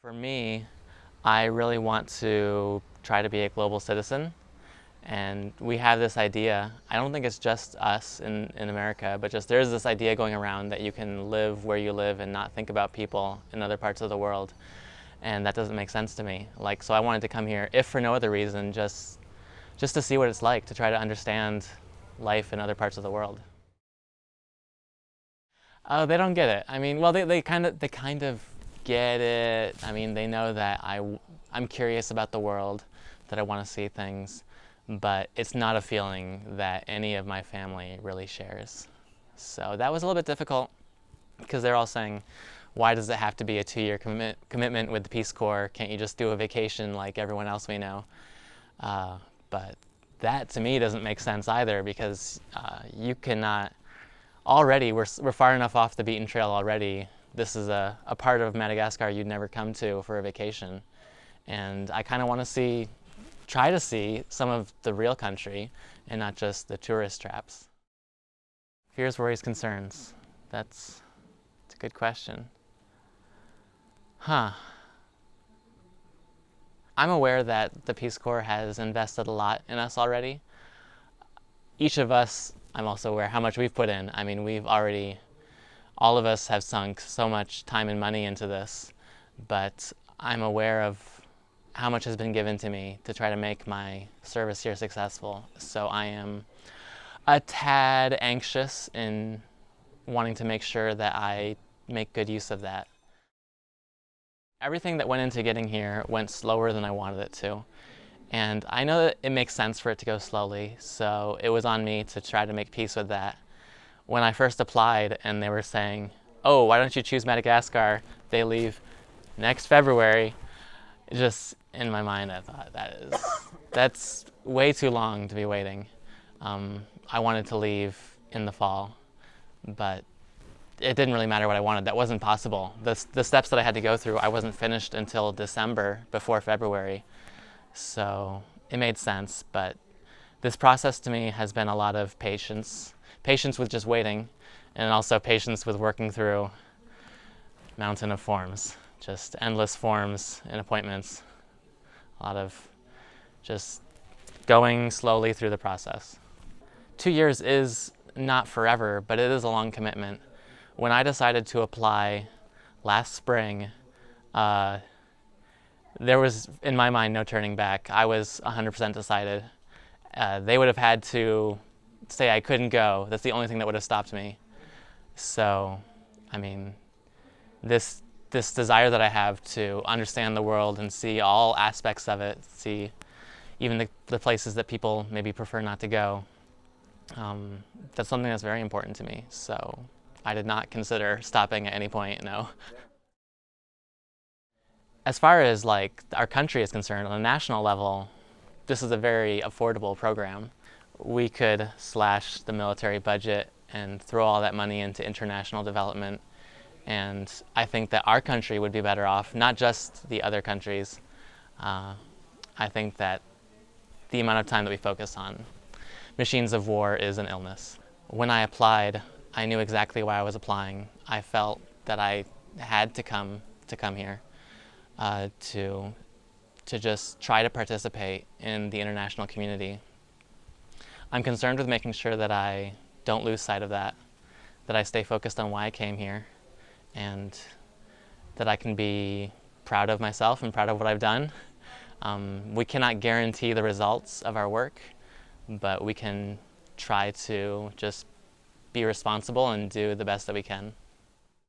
For me, I really want to try to be a global citizen. And we have this idea, I don't think it's just us in America, but just there's this idea going around that you can live where you live and not think about people in other parts of the world. And that doesn't make sense to me. So I wanted to come here, if for no other reason, just to see what it's like, to try to understand life in other parts of the world. Oh, they don't get it. I mean, well, they kind of get it. I mean, they know that I'm curious about the world, that I want to see things, but it's not a feeling that any of my family really shares. So that was a little bit difficult because they're all saying, why does it have to be a 2-year commitment with the Peace Corps? Can't you just do a vacation like everyone else we know? But that to me doesn't make sense either, because you cannot, already we're far enough off the beaten trail already. This is a part of Madagascar you'd never come to for a vacation. And I kind of want to try to see some of the real country and not just the tourist traps. Fears, worries, concerns. That's a good question. I'm aware that the Peace Corps has invested a lot in us already. Each of us, I'm also aware how much we've put in. I mean, all of us have sunk so much time and money into this, but I'm aware of how much has been given to me to try to make my service here successful. So I am a tad anxious in wanting to make sure that I make good use of that. Everything that went into getting here went slower than I wanted it to. And I know that it makes sense for it to go slowly, so it was on me to try to make peace with that. When I first applied and they were saying, oh, why don't you choose Madagascar? They leave next February. Just in my mind, I thought that's way too long to be waiting. I wanted to leave in the fall, but it didn't really matter what I wanted. That wasn't possible. The steps that I had to go through, I wasn't finished until December, before February. So it made sense, but this process to me has been a lot of patience with just waiting, and also patience with working through a mountain of forms, just endless forms and appointments. A lot of just going slowly through the process. 2 years is not forever, but it is a long commitment. When I decided to apply last spring, there was, in my mind, no turning back. I was 100% decided. They would have had to say I couldn't go. That's the only thing that would have stopped me. So, I mean, this desire that I have to understand the world and see all aspects of it, see even the places that people maybe prefer not to go, that's something that's very important to me. So I did not consider stopping at any point, no. As far as our country is concerned, on a national level, this is a very affordable program. We could slash the military budget and throw all that money into international development. And I think that our country would be better off, not just the other countries. I think that the amount of time that we focus on machines of war is an illness. When I applied, I knew exactly why I was applying. I felt that I had to come here to just try to participate in the international community. I'm concerned with making sure that I don't lose sight of that I stay focused on why I came here, and that I can be proud of myself and proud of what I've done. We cannot guarantee the results of our work, but we can try to just be responsible and do the best that we can.